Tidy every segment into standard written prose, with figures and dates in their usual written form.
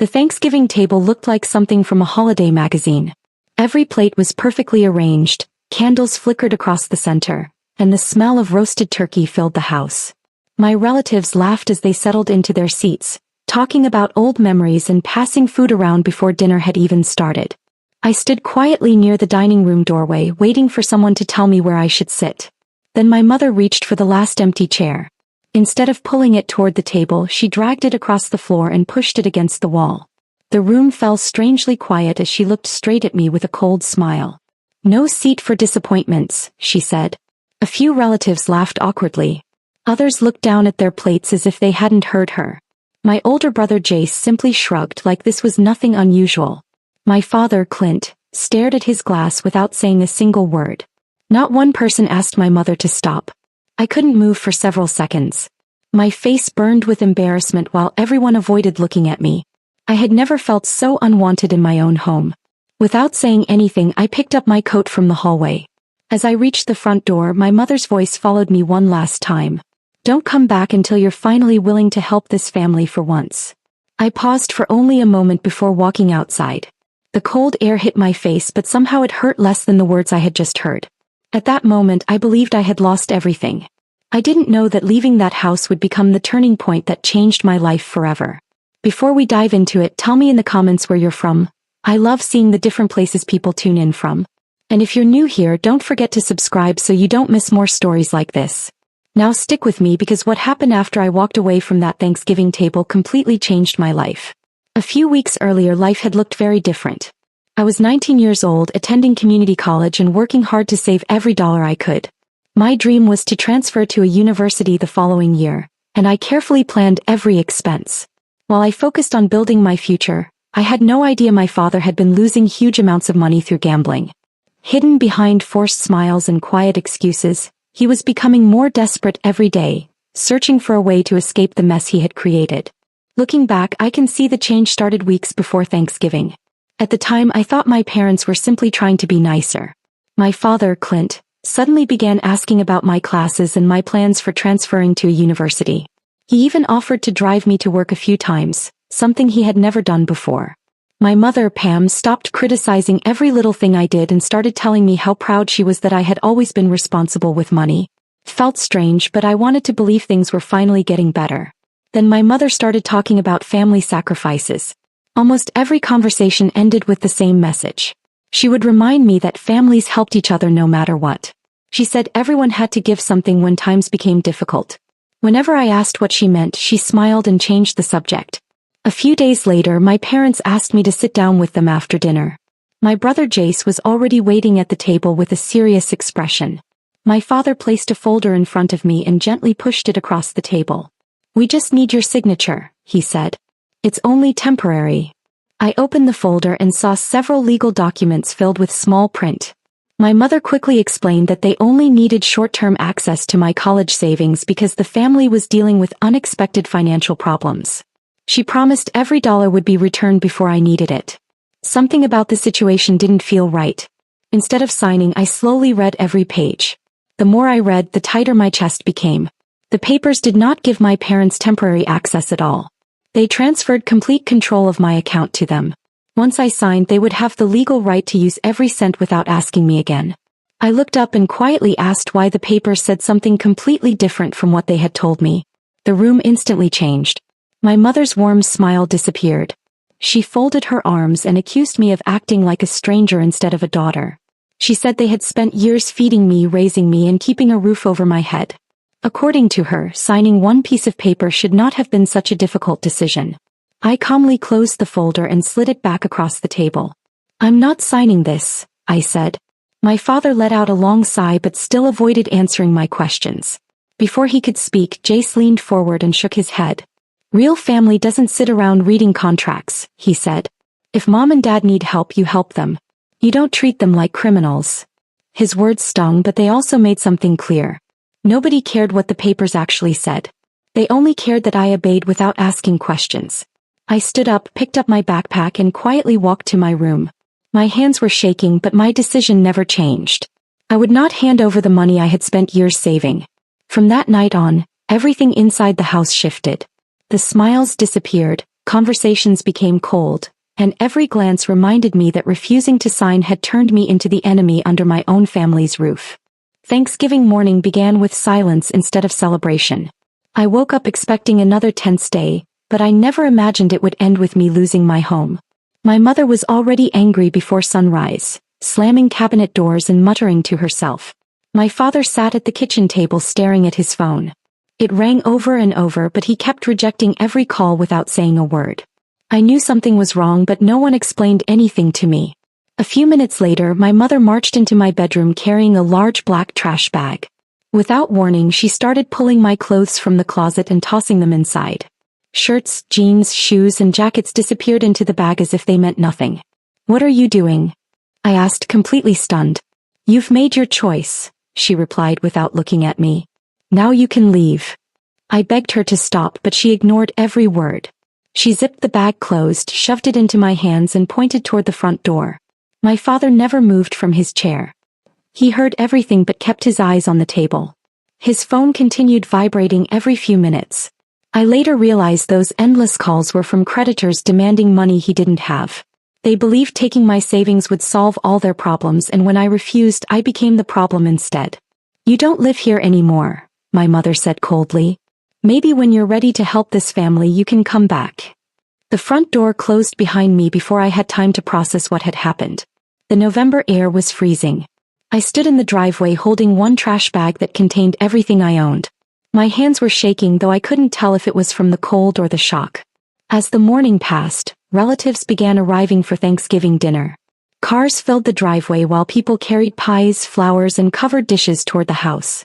The Thanksgiving table looked like something from a holiday magazine. Every plate was perfectly arranged, candles flickered across the center, and the smell of roasted turkey filled the house. My relatives laughed as they settled into their seats, talking about old memories and passing food around before dinner had even started. I stood quietly near the dining room doorway, waiting for someone to tell me where I should sit. Then my mother reached for the last empty chair. Instead of pulling it toward the table, she dragged it across the floor and pushed it against the wall. The room fell strangely quiet as she looked straight at me with a cold smile. "No seat for disappointments," she said. A few relatives laughed awkwardly. Others looked down at their plates as if they hadn't heard her. My older brother Jace simply shrugged like this was nothing unusual. My father, Clint, stared at his glass without saying a single word. Not one person asked my mother to stop. I couldn't move for several seconds. My face burned with embarrassment while everyone avoided looking at me. I had never felt so unwanted in my own home. Without saying anything, I picked up my coat from the hallway. As I reached the front door, my mother's voice followed me one last time. "Don't come back until you're finally willing to help this family for once." I paused for only a moment before walking outside. The cold air hit my face, but somehow it hurt less than the words I had just heard. At that moment, I believed I had lost everything. I didn't know that leaving that house would become the turning point that changed my life forever. Before we dive into it, tell me in the comments where you're from. I love seeing the different places people tune in from. And if you're new here, don't forget to subscribe so you don't miss more stories like this. Now stick with me because what happened after I walked away from that Thanksgiving table completely changed my life. A few weeks earlier, life had looked very different. I was 19 years old, attending community college and working hard to save every dollar I could. My dream was to transfer to a university the following year, and I carefully planned every expense. While I focused on building my future, I had no idea my father had been losing huge amounts of money through gambling. Hidden behind forced smiles and quiet excuses, he was becoming more desperate every day, searching for a way to escape the mess he had created. Looking back, I can see the change started weeks before Thanksgiving. At the time, I thought my parents were simply trying to be nicer. My father, Clint, suddenly began asking about my classes and my plans for transferring to a university. He even offered to drive me to work a few times, something he had never done before. My mother, Pam, stopped criticizing every little thing I did and started telling me how proud she was that I had always been responsible with money. It felt strange, but I wanted to believe things were finally getting better. Then my mother started talking about family sacrifices. Almost every conversation ended with the same message. She would remind me that families helped each other no matter what. She said everyone had to give something when times became difficult. Whenever I asked what she meant, she smiled and changed the subject. A few days later, my parents asked me to sit down with them after dinner. My brother Jace was already waiting at the table with a serious expression. My father placed a folder in front of me and gently pushed it across the table. "We just need your signature," he said. "It's only temporary." I opened the folder and saw several legal documents filled with small print. My mother quickly explained that they only needed short-term access to my college savings because the family was dealing with unexpected financial problems. She promised every dollar would be returned before I needed it. Something about the situation didn't feel right. Instead of signing, I slowly read every page. The more I read, the tighter my chest became. The papers did not give my parents temporary access at all. They transferred complete control of my account to them. Once I signed, they would have the legal right to use every cent without asking me again. I looked up and quietly asked why the papers said something completely different from what they had told me. The room instantly changed. My mother's warm smile disappeared. She folded her arms and accused me of acting like a stranger instead of a daughter. She said they had spent years feeding me, raising me, and keeping a roof over my head. According to her, signing one piece of paper should not have been such a difficult decision. I calmly closed the folder and slid it back across the table. "I'm not signing this," I said. My father let out a long sigh but still avoided answering my questions. Before he could speak, Jace leaned forward and shook his head. "Real family doesn't sit around reading contracts," he said. "If mom and dad need help, you help them. You don't treat them like criminals." His words stung, but they also made something clear. Nobody cared what the papers actually said. They only cared that I obeyed without asking questions. I stood up, picked up my backpack, and quietly walked to my room. My hands were shaking, but my decision never changed. I would not hand over the money I had spent years saving. From that night on, everything inside the house shifted. The smiles disappeared, Conversations became cold, and every glance reminded me that refusing to sign had turned me into the enemy under my own family's roof. Thanksgiving morning began with silence instead of celebration. I woke up expecting another tense day, but I never imagined it would end with me losing my home. My mother was already angry before sunrise, slamming cabinet doors and muttering to herself. My father sat at the kitchen table staring at his phone. It rang over and over, but he kept rejecting every call without saying a word. I knew something was wrong, but no one explained anything to me. A few minutes later, my mother marched into my bedroom carrying a large black trash bag. Without warning, she started pulling my clothes from the closet and tossing them inside. Shirts, jeans, shoes, and jackets disappeared into the bag as if they meant nothing. "What are you doing?" I asked, completely stunned. "You've made your choice," she replied without looking at me. "Now you can leave." I begged her to stop, but she ignored every word. She zipped the bag closed, shoved it into my hands, and pointed toward the front door. My father never moved from his chair. He heard everything but kept his eyes on the table. His phone continued vibrating every few minutes. I later realized those endless calls were from creditors demanding money he didn't have. They believed taking my savings would solve all their problems, and when I refused, I became the problem instead. "You don't live here anymore," my mother said coldly. "Maybe when you're ready to help this family you can come back." The front door closed behind me before I had time to process what had happened. The November air was freezing. I stood in the driveway holding one trash bag that contained everything I owned. My hands were shaking, though I couldn't tell if it was from the cold or the shock. As the morning passed, relatives began arriving for Thanksgiving dinner. Cars filled the driveway while people carried pies, flowers, and covered dishes toward the house.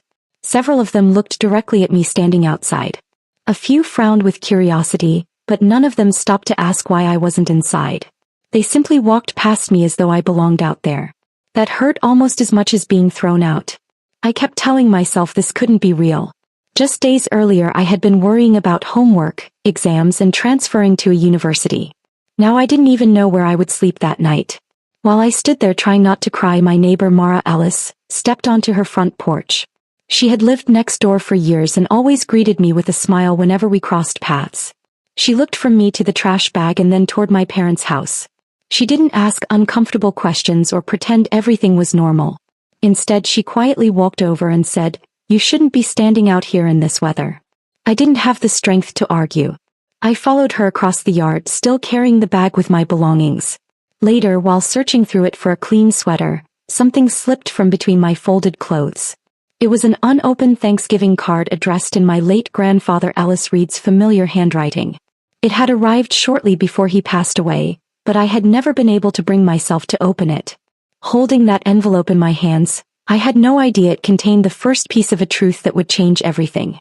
Several of them looked directly at me standing outside. A few frowned with curiosity, but none of them stopped to ask why I wasn't inside. They simply walked past me as though I belonged out there. That hurt almost as much as being thrown out. I kept telling myself this couldn't be real. Just days earlier I had been worrying about homework, exams, and transferring to a university. Now I didn't even know where I would sleep that night. While I stood there trying not to cry, my neighbor Mara Ellis stepped onto her front porch. She had lived next door for years and always greeted me with a smile whenever we crossed paths. She looked from me to the trash bag and then toward my parents' house. She didn't ask uncomfortable questions or pretend everything was normal. Instead, she quietly walked over and said, "You shouldn't be standing out here in this weather." I didn't have the strength to argue. I followed her across the yard, still carrying the bag with my belongings. Later, while searching through it for a clean sweater, something slipped from between my folded clothes. It was an unopened Thanksgiving card addressed in my late grandfather Ellis Reed's familiar handwriting. It had arrived shortly before he passed away, but I had never been able to bring myself to open it. Holding that envelope in my hands, I had no idea it contained the first piece of a truth that would change everything.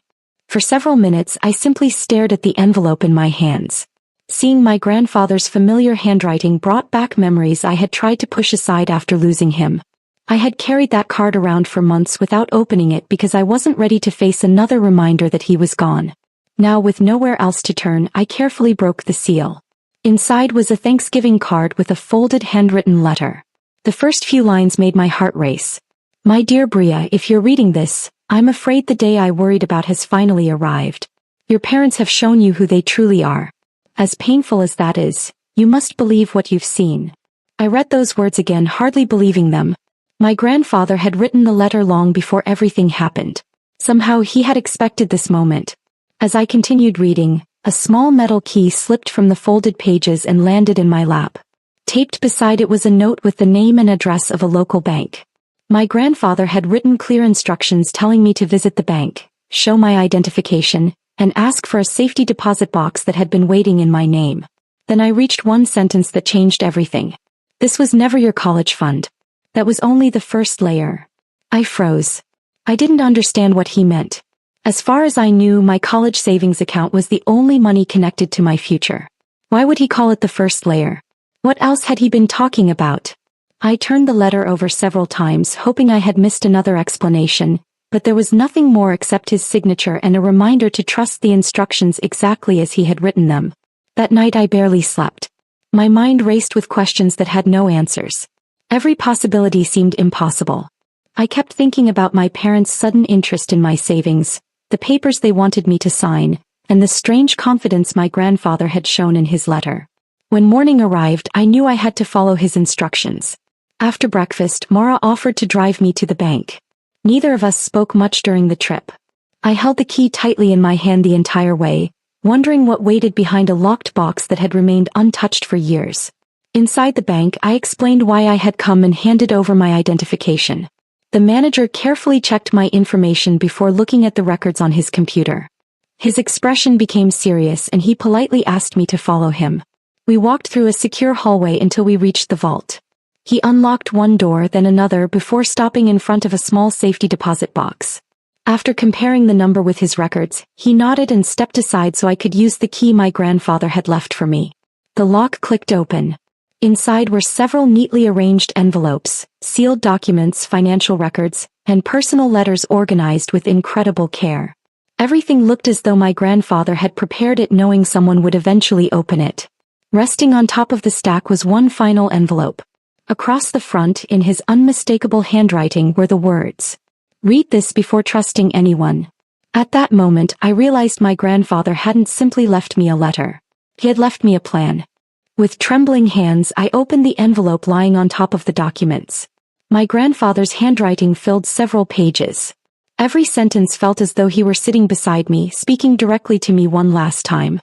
For several minutes I simply stared at the envelope in my hands. Seeing my grandfather's familiar handwriting brought back memories I had tried to push aside after losing him. I had carried that card around for months without opening it because I wasn't ready to face another reminder that he was gone. Now, with nowhere else to turn, I carefully broke the seal. Inside was a Thanksgiving card with a folded handwritten letter. The first few lines made my heart race. "My dear Bria, if you're reading this, I'm afraid the day I worried about has finally arrived. Your parents have shown you who they truly are. As painful as that is, you must believe what you've seen." I read those words again, hardly believing them. My grandfather had written the letter long before everything happened. Somehow he had expected this moment. As I continued reading, a small metal key slipped from the folded pages and landed in my lap. Taped beside it was a note with the name and address of a local bank. My grandfather had written clear instructions telling me to visit the bank, show my identification, and ask for a safety deposit box that had been waiting in my name. Then I reached one sentence that changed everything. "This was never your college fund." That was only the first layer. I froze. I didn't understand what he meant. As far as I knew, my college savings account was the only money connected to my future. Why would he call it the first layer? What else had he been talking about? I turned the letter over several times, hoping I had missed another explanation, but there was nothing more except his signature and a reminder to trust the instructions exactly as he had written them. That night I barely slept. My mind raced with questions that had no answers. Every possibility seemed impossible. I kept thinking about my parents' sudden interest in my savings, the papers they wanted me to sign, and the strange confidence my grandfather had shown in his letter. When morning arrived, I knew I had to follow his instructions. After breakfast, Mara offered to drive me to the bank. Neither of us spoke much during the trip. I held the key tightly in my hand the entire way, wondering what waited behind a locked box that had remained untouched for years. Inside the bank, I explained why I had come and handed over my identification. The manager carefully checked my information before looking at the records on his computer. His expression became serious and he politely asked me to follow him. We walked through a secure hallway until we reached the vault. He unlocked one door, then another, before stopping in front of a small safety deposit box. After comparing the number with his records, he nodded and stepped aside so I could use the key my grandfather had left for me. The lock clicked open. Inside were several neatly arranged envelopes, sealed documents, financial records, and personal letters organized with incredible care. Everything looked as though my grandfather had prepared it, knowing someone would eventually open it. Resting on top of the stack was one final envelope. Across the front, in his unmistakable handwriting, were the words, "Read this before trusting anyone." At that moment, I realized my grandfather hadn't simply left me a letter. He had left me a plan. With trembling hands, I opened the envelope lying on top of the documents. My grandfather's handwriting filled several pages. Every sentence felt as though he were sitting beside me, speaking directly to me one last time.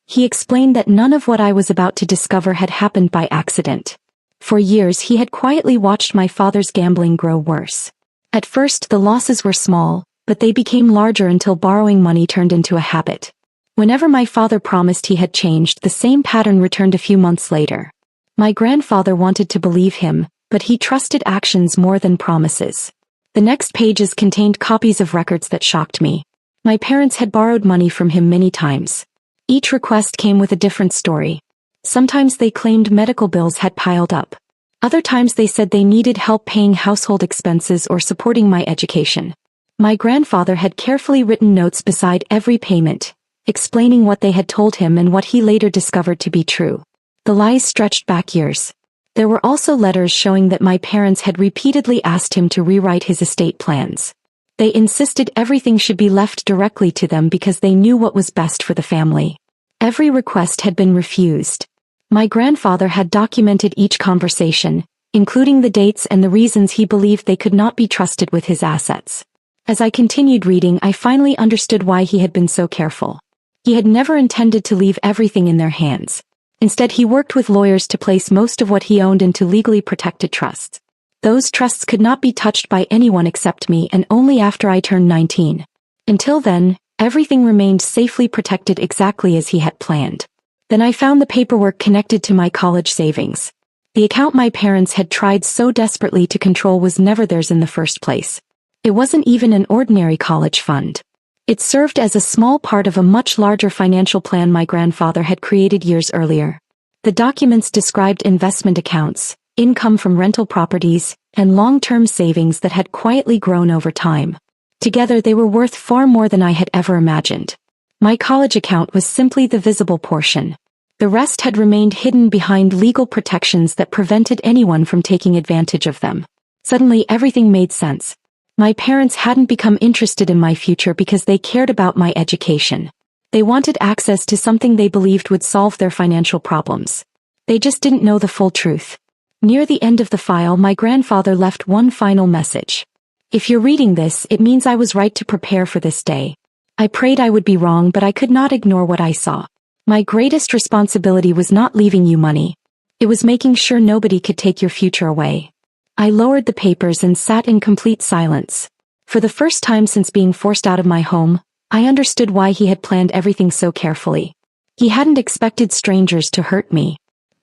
He explained that none of what I was about to discover had happened by accident. For years he had quietly watched my father's gambling grow worse. At first the losses were small, but they became larger until borrowing money turned into a habit. Whenever my father promised he had changed, the same pattern returned a few months later. My grandfather wanted to believe him, but he trusted actions more than promises. The next pages contained copies of records that shocked me. My parents had borrowed money from him many times. Each request came with a different story. Sometimes they claimed medical bills had piled up. Other times they said they needed help paying household expenses or supporting my education. My grandfather had carefully written notes beside every payment, explaining what they had told him and what he later discovered to be true. The lies stretched back years. There were also letters showing that my parents had repeatedly asked him to rewrite his estate plans. They insisted everything should be left directly to them because they knew what was best for the family. Every request had been refused. My grandfather had documented each conversation, including the dates and the reasons he believed they could not be trusted with his assets. As I continued reading, I finally understood why he had been so careful. He had never intended to leave everything in their hands. Instead, he worked with lawyers to place most of what he owned into legally protected trusts. Those trusts could not be touched by anyone except me, and only after I turned 19. Until then, everything remained safely protected exactly as he had planned. Then I found the paperwork connected to my college savings. The account my parents had tried so desperately to control was never theirs in the first place. It wasn't even an ordinary college fund. It served as a small part of a much larger financial plan my grandfather had created years earlier. The documents described investment accounts, income from rental properties, and long-term savings that had quietly grown over time. Together they were worth far more than I had ever imagined. My college account was simply the visible portion. The rest had remained hidden behind legal protections that prevented anyone from taking advantage of them. Suddenly everything made sense. My parents hadn't become interested in my future because they cared about my education. They wanted access to something they believed would solve their financial problems. They just didn't know the full truth. Near the end of the file, my grandfather left one final message. "If you're reading this, it means I was right to prepare for this day. I prayed I would be wrong, but I could not ignore what I saw. My greatest responsibility was not leaving you money. It was making sure nobody could take your future away." I lowered the papers and sat in complete silence. For the first time since being forced out of my home, I understood why he had planned everything so carefully. He hadn't expected strangers to hurt me.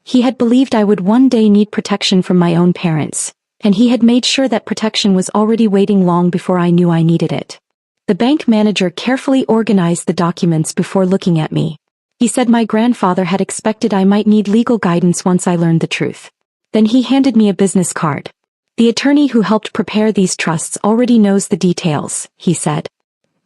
He had believed I would one day need protection from my own parents, and he had made sure that protection was already waiting long before I knew I needed it. The bank manager carefully organized the documents before looking at me. He said my grandfather had expected I might need legal guidance once I learned the truth. Then he handed me a business card. "The attorney who helped prepare these trusts already knows the details," he said.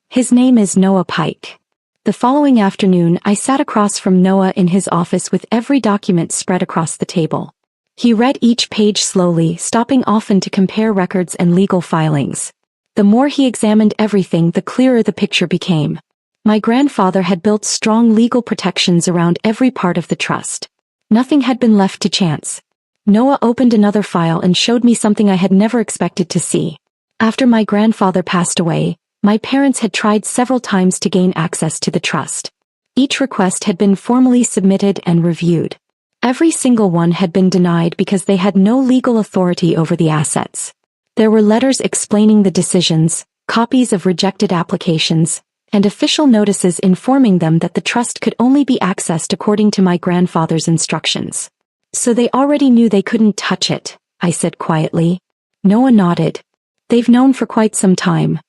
"His name is Noah Pike." The following afternoon, I sat across from Noah in his office with every document spread across the table. He read each page slowly, stopping often to compare records and legal filings. The more he examined everything, the clearer the picture became. My grandfather had built strong legal protections around every part of the trust. Nothing had been left to chance. Noah opened another file and showed me something I had never expected to see. After my grandfather passed away, my parents had tried several times to gain access to the trust. Each request had been formally submitted and reviewed. Every single one had been denied because they had no legal authority over the assets. There were letters explaining the decisions, copies of rejected applications, and official notices informing them that the trust could only be accessed according to my grandfather's instructions. So they already knew they couldn't touch it, I said quietly. Noah nodded. They've known for quite some time.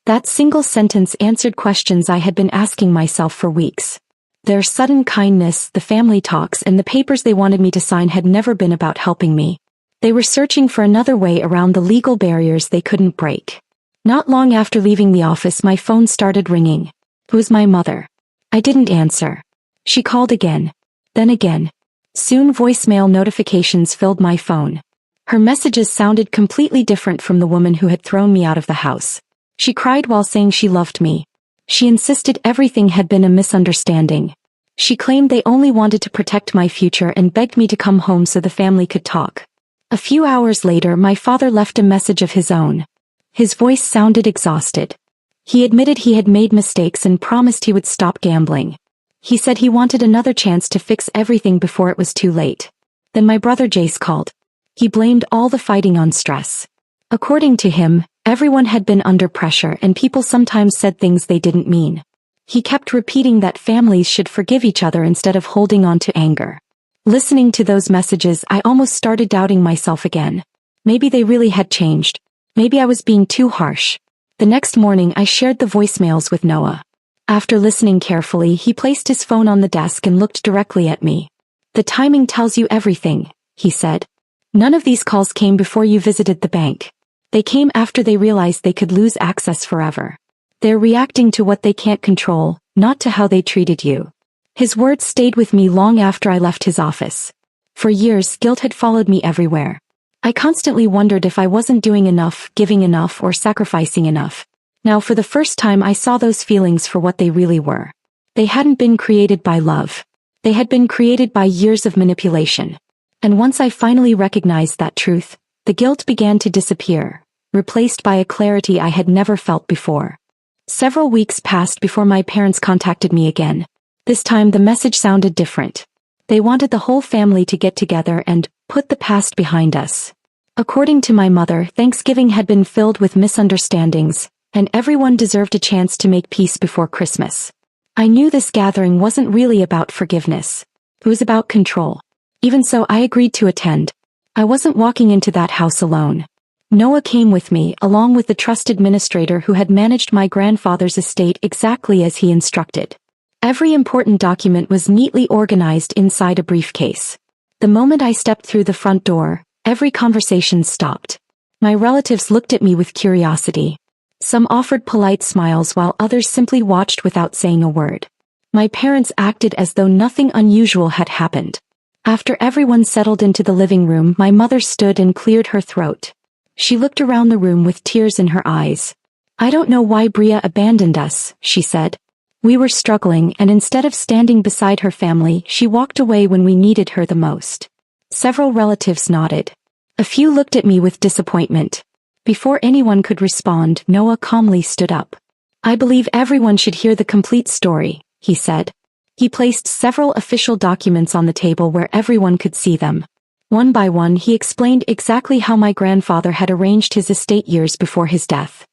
That single sentence answered questions I had been asking myself for weeks. Their sudden kindness, the family talks, and the papers they wanted me to sign had never been about helping me. They were searching for another way around the legal barriers they couldn't break. Not long after leaving the office, my phone started ringing. It was my mother. I didn't answer. She called again. Then again. Soon voicemail notifications filled my phone. Her messages sounded completely different from the woman who had thrown me out of the house. She cried while saying she loved me. She insisted everything had been a misunderstanding. She claimed they only wanted to protect my future and begged me to come home so the family could talk. A few hours later, my father left a message of his own. His voice sounded exhausted. He admitted he had made mistakes and promised he would stop gambling. He said he wanted another chance to fix everything before it was too late. Then my brother Jace called. He blamed all the fighting on stress. According to him, everyone had been under pressure and people sometimes said things they didn't mean. He kept repeating that families should forgive each other instead of holding on to anger. Listening to those messages, I almost started doubting myself again. Maybe they really had changed. Maybe I was being too harsh. The next morning I shared the voicemails with Noah. After listening carefully, he placed his phone on the desk and looked directly at me. The timing tells you everything, he said. None of these calls came before you visited the bank. They came after they realized they could lose access forever. They're reacting to what they can't control, not to how they treated you. His words stayed with me long after I left his office. For years, guilt had followed me everywhere. I constantly wondered if I wasn't doing enough, giving enough, or sacrificing enough. Now for the first time I saw those feelings for what they really were. They hadn't been created by love. They had been created by years of manipulation. And once I finally recognized that truth, the guilt began to disappear, replaced by a clarity I had never felt before. Several weeks passed before my parents contacted me again. This time the message sounded different. They wanted the whole family to get together and put the past behind us. According to my mother, Thanksgiving had been filled with misunderstandings, and everyone deserved a chance to make peace before Christmas. I knew this gathering wasn't really about forgiveness. It was about control. Even so, I agreed to attend. I wasn't walking into that house alone. Noah came with me, along with the trust administrator who had managed my grandfather's estate exactly as he instructed. Every important document was neatly organized inside a briefcase. The moment I stepped through the front door, every conversation stopped. My relatives looked at me with curiosity. Some offered polite smiles while others simply watched without saying a word. My parents acted as though nothing unusual had happened. After everyone settled into the living room, my mother stood and cleared her throat. She looked around the room with tears in her eyes. "I don't know why Bria abandoned us," she said. "We were struggling, and instead of standing beside her family, she walked away when we needed her the most." Several relatives nodded. A few looked at me with disappointment. Before anyone could respond, Noah calmly stood up. "I believe everyone should hear the complete story," he said. He placed several official documents on the table where everyone could see them. One by one, he explained exactly how my grandfather had arranged his estate years before his death.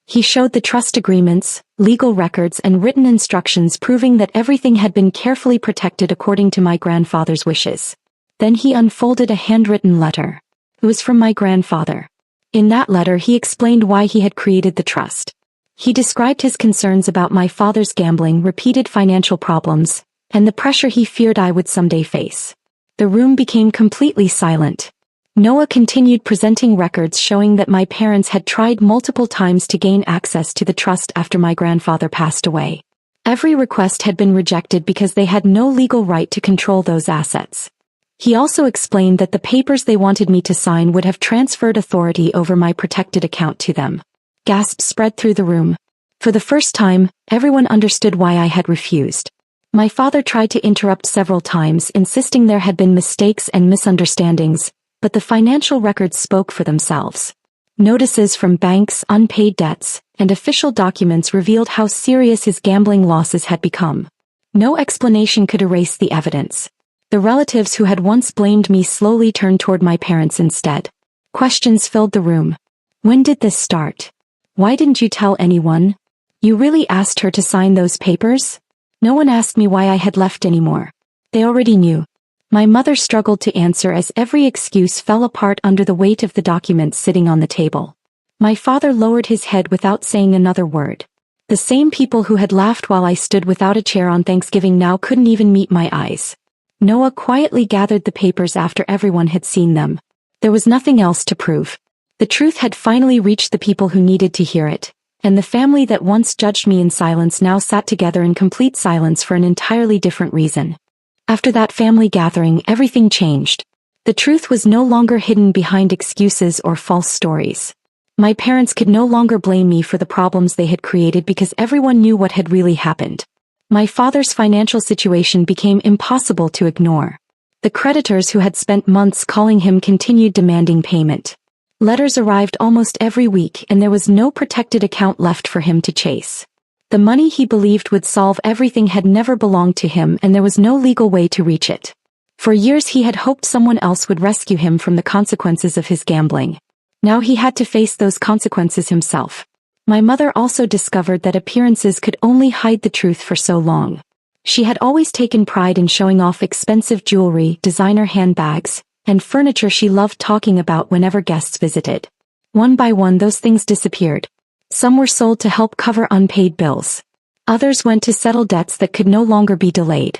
He showed the trust agreements, legal records, and written instructions proving that everything had been carefully protected according to my grandfather's wishes. Then he unfolded a handwritten letter. It was from my grandfather. In that letter, he explained why he had created the trust. He described his concerns about my father's gambling, repeated financial problems, and the pressure he feared I would someday face. The room became completely silent. Noah continued presenting records showing that my parents had tried multiple times to gain access to the trust after my grandfather passed away. Every request had been rejected because they had no legal right to control those assets. He also explained that the papers they wanted me to sign would have transferred authority over my protected account to them. Gasps spread through the room. For the first time, everyone understood why I had refused. My father tried to interrupt several times, insisting there had been mistakes and misunderstandings, but the financial records spoke for themselves. Notices from banks, unpaid debts, and official documents revealed how serious his gambling losses had become. No explanation could erase the evidence. The relatives who had once blamed me slowly turned toward my parents instead. Questions filled the room. When did this start? Why didn't you tell anyone? You really asked her to sign those papers? No one asked me why I had left anymore. They already knew. My mother struggled to answer as every excuse fell apart under the weight of the documents sitting on the table. My father lowered his head without saying another word. The same people who had laughed while I stood without a chair on Thanksgiving now couldn't even meet my eyes. Noah quietly gathered the papers after everyone had seen them. There was nothing else to prove. The truth had finally reached the people who needed to hear it, and the family that once judged me in silence now sat together in complete silence for an entirely different reason. After that family gathering, everything changed. The truth was no longer hidden behind excuses or false stories. My parents could no longer blame me for the problems they had created because everyone knew what had really happened. My father's financial situation became impossible to ignore. The creditors who had spent months calling him continued demanding payment. Letters arrived almost every week, and there was no protected account left for him to chase. The money he believed would solve everything had never belonged to him, and there was no legal way to reach it. For years he had hoped someone else would rescue him from the consequences of his gambling. Now he had to face those consequences himself. My mother also discovered that appearances could only hide the truth for so long. She had always taken pride in showing off expensive jewelry, designer handbags, and furniture she loved talking about whenever guests visited. One by one those things disappeared. Some were sold to help cover unpaid bills. Others went to settle debts that could no longer be delayed.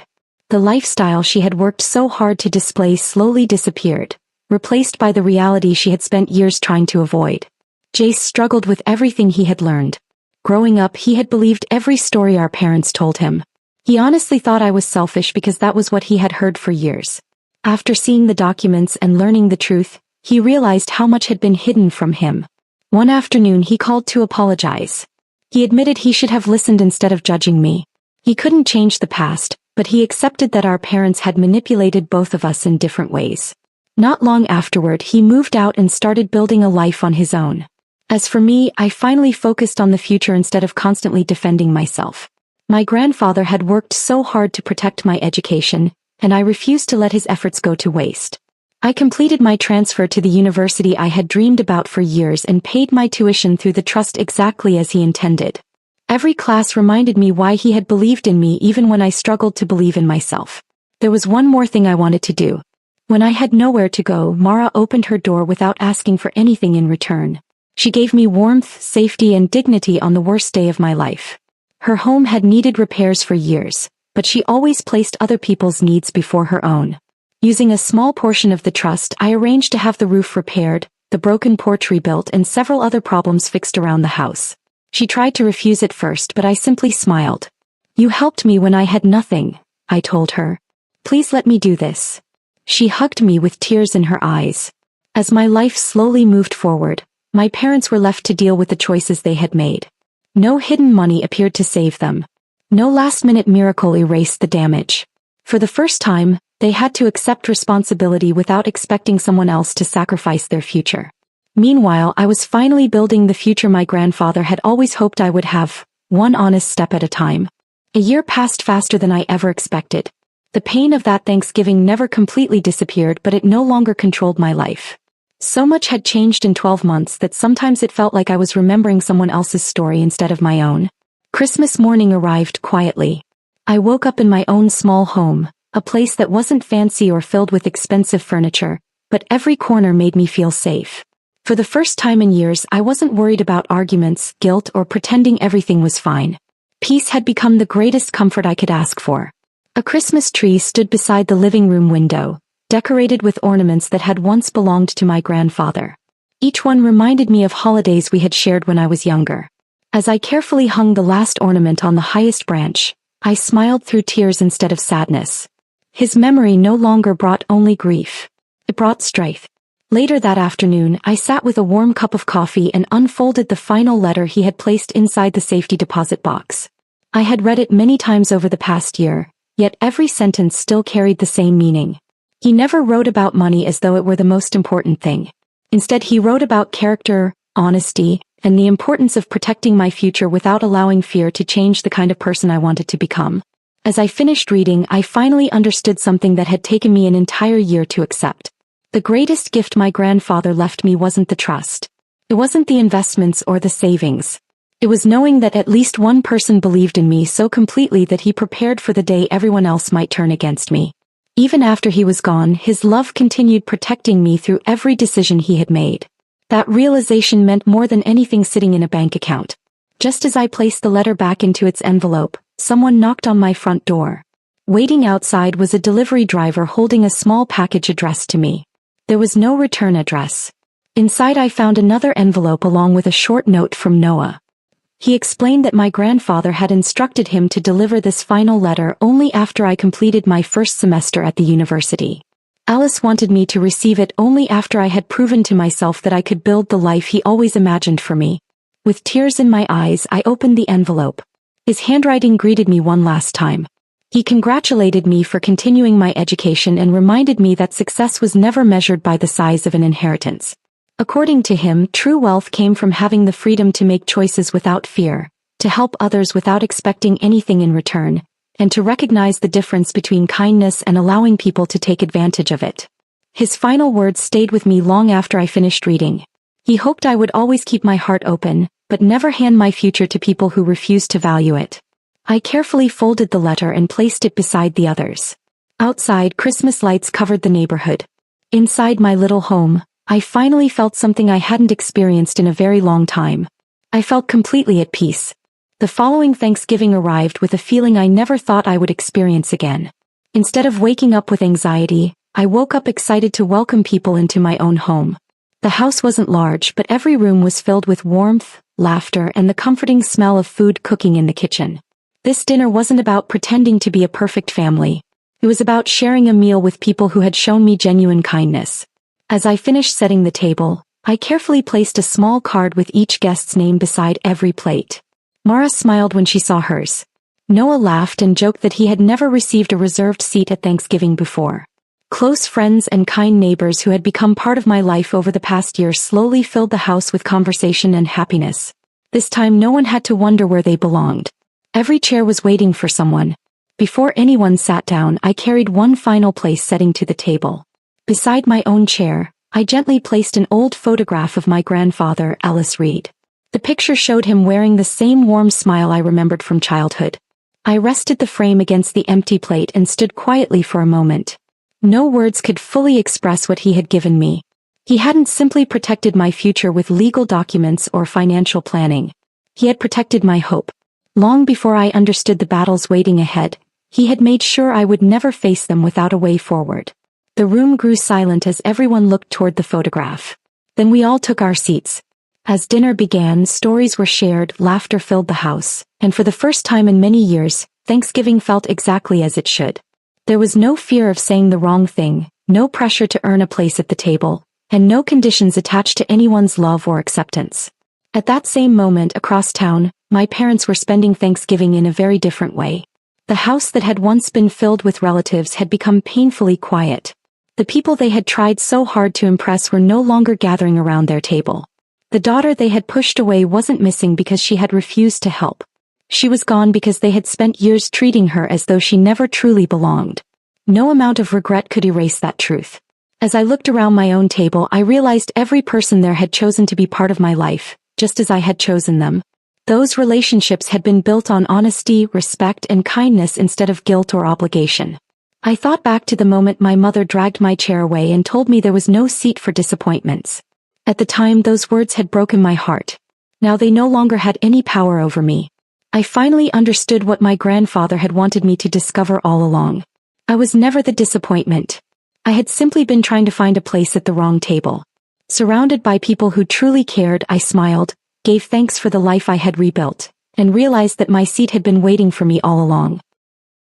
The lifestyle she had worked so hard to display slowly disappeared, replaced by the reality she had spent years trying to avoid. Jace struggled with everything he had learned. Growing up, he had believed every story our parents told him. He honestly thought I was selfish because that was what he had heard for years. After seeing the documents and learning the truth, he realized how much had been hidden from him. One afternoon he called to apologize. He admitted he should have listened instead of judging me. He couldn't change the past, but he accepted that our parents had manipulated both of us in different ways. Not long afterward he moved out and started building a life on his own. As for me, I finally focused on the future instead of constantly defending myself. My grandfather had worked so hard to protect my education, and I refused to let his efforts go to waste. I completed my transfer to the university I had dreamed about for years and paid my tuition through the trust exactly as he intended. Every class reminded me why he had believed in me even when I struggled to believe in myself. There was one more thing I wanted to do. When I had nowhere to go, Mara opened her door without asking for anything in return. She gave me warmth, safety, and dignity on the worst day of my life. Her home had needed repairs for years, but she always placed other people's needs before her own. Using a small portion of the trust, I arranged to have the roof repaired, the broken porch rebuilt, and several other problems fixed around the house. She tried to refuse at first, but I simply smiled. "You helped me when I had nothing," I told her. "Please let me do this." She hugged me with tears in her eyes. As my life slowly moved forward, my parents were left to deal with the choices they had made. No hidden money appeared to save them. No last-minute miracle erased the damage. For the first time, they had to accept responsibility without expecting someone else to sacrifice their future. Meanwhile, I was finally building the future my grandfather had always hoped I would have, one honest step at a time. A year passed faster than I ever expected. The pain of that Thanksgiving never completely disappeared, but it no longer controlled my life. So much had changed in 12 months that sometimes it felt like I was remembering someone else's story instead of my own. Christmas morning arrived quietly. I woke up in my own small home, a place that wasn't fancy or filled with expensive furniture, but every corner made me feel safe. For the first time in years, I wasn't worried about arguments, guilt, or pretending everything was fine. Peace had become the greatest comfort I could ask for. A Christmas tree stood beside the living room window, decorated with ornaments that had once belonged to my grandfather. Each one reminded me of holidays we had shared when I was younger. As I carefully hung the last ornament on the highest branch, I smiled through tears instead of sadness. His memory no longer brought only grief. It brought strength. Later that afternoon, I sat with a warm cup of coffee and unfolded the final letter he had placed inside the safety deposit box. I had read it many times over the past year, yet every sentence still carried the same meaning. He never wrote about money as though it were the most important thing. Instead, he wrote about character, honesty, and the importance of protecting my future without allowing fear to change the kind of person I wanted to become. As I finished reading, I finally understood something that had taken me an entire year to accept. The greatest gift my grandfather left me wasn't the trust. It wasn't the investments or the savings. It was knowing that at least one person believed in me so completely that he prepared for the day everyone else might turn against me. Even after he was gone, his love continued protecting me through every decision he had made. That realization meant more than anything sitting in a bank account. Just as I placed the letter back into its envelope, someone knocked on my front door. Waiting outside was a delivery driver holding a small package addressed to me. There was no return address. Inside I found another envelope along with a short note from Noah. He explained that my grandfather had instructed him to deliver this final letter only after I completed my first semester at the university. Alice wanted me to receive it only after I had proven to myself that I could build the life he always imagined for me. With tears in my eyes, I opened the envelope. His handwriting greeted me one last time. He congratulated me for continuing my education and reminded me that success was never measured by the size of an inheritance. According to him, true wealth came from having the freedom to make choices without fear, to help others without expecting anything in return, and to recognize the difference between kindness and allowing people to take advantage of it. His final words stayed with me long after I finished reading. He hoped I would always keep my heart open, but never hand my future to people who refused to value it. I carefully folded the letter and placed it beside the others. Outside, Christmas lights covered the neighborhood. Inside my little home, I finally felt something I hadn't experienced in a very long time. I felt completely at peace. The following Thanksgiving arrived with a feeling I never thought I would experience again. Instead of waking up with anxiety, I woke up excited to welcome people into my own home. The house wasn't large, but every room was filled with warmth, laughter, and the comforting smell of food cooking in the kitchen. This dinner wasn't about pretending to be a perfect family. It was about sharing a meal with people who had shown me genuine kindness. As I finished setting the table, I carefully placed a small card with each guest's name beside every plate. Mara smiled when she saw hers. Noah laughed and joked that he had never received a reserved seat at Thanksgiving before. Close friends and kind neighbors who had become part of my life over the past year slowly filled the house with conversation and happiness. This time no one had to wonder where they belonged. Every chair was waiting for someone. Before anyone sat down, I carried one final place setting to the table. Beside my own chair, I gently placed an old photograph of my grandfather, Ellis Reed. The picture showed him wearing the same warm smile I remembered from childhood. I rested the frame against the empty plate and stood quietly for a moment. No words could fully express what he had given me. He hadn't simply protected my future with legal documents or financial planning. He had protected my hope. Long before I understood the battles waiting ahead, he had made sure I would never face them without a way forward. The room grew silent as everyone looked toward the photograph. Then we all took our seats. As dinner began, stories were shared, laughter filled the house, and for the first time in many years, Thanksgiving felt exactly as it should. There was no fear of saying the wrong thing, no pressure to earn a place at the table, and no conditions attached to anyone's love or acceptance. At that same moment across town, my parents were spending Thanksgiving in a very different way. The house that had once been filled with relatives had become painfully quiet. The people they had tried so hard to impress were no longer gathering around their table. The daughter they had pushed away wasn't missing because she had refused to help. She was gone because they had spent years treating her as though she never truly belonged. No amount of regret could erase that truth. As I looked around my own table, I realized every person there had chosen to be part of my life, just as I had chosen them. Those relationships had been built on honesty, respect, and kindness instead of guilt or obligation. I thought back to the moment my mother dragged my chair away and told me there was no seat for disappointments. At the time, those words had broken my heart. Now they no longer had any power over me. I finally understood what my grandfather had wanted me to discover all along. I was never the disappointment. I had simply been trying to find a place at the wrong table. Surrounded by people who truly cared, I smiled, gave thanks for the life I had rebuilt, and realized that my seat had been waiting for me all along.